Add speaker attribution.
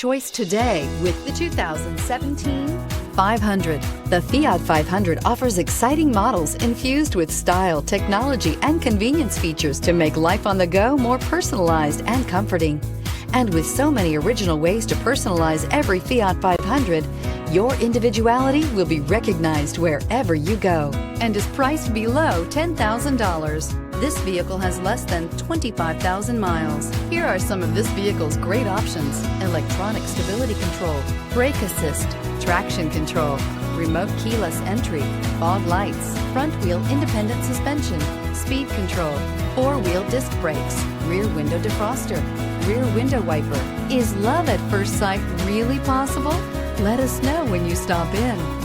Speaker 1: choice today with the 2017 500. The Fiat 500 offers exciting models infused with style, technology, and convenience features to make life on the go more personalized and comforting. And with so many original ways to personalize every Fiat 500, your individuality will be recognized wherever you go and is priced below $10,000. This vehicle has less than 25,000 miles. Here are some of this vehicle's great options: electronic stability control, brake assist, traction control, remote keyless entry, fog lights, front wheel independent suspension, speed control, four-wheel disc brakes, rear window defroster, rear window wiper. Is love at first sight really possible? Let us know when you stop in.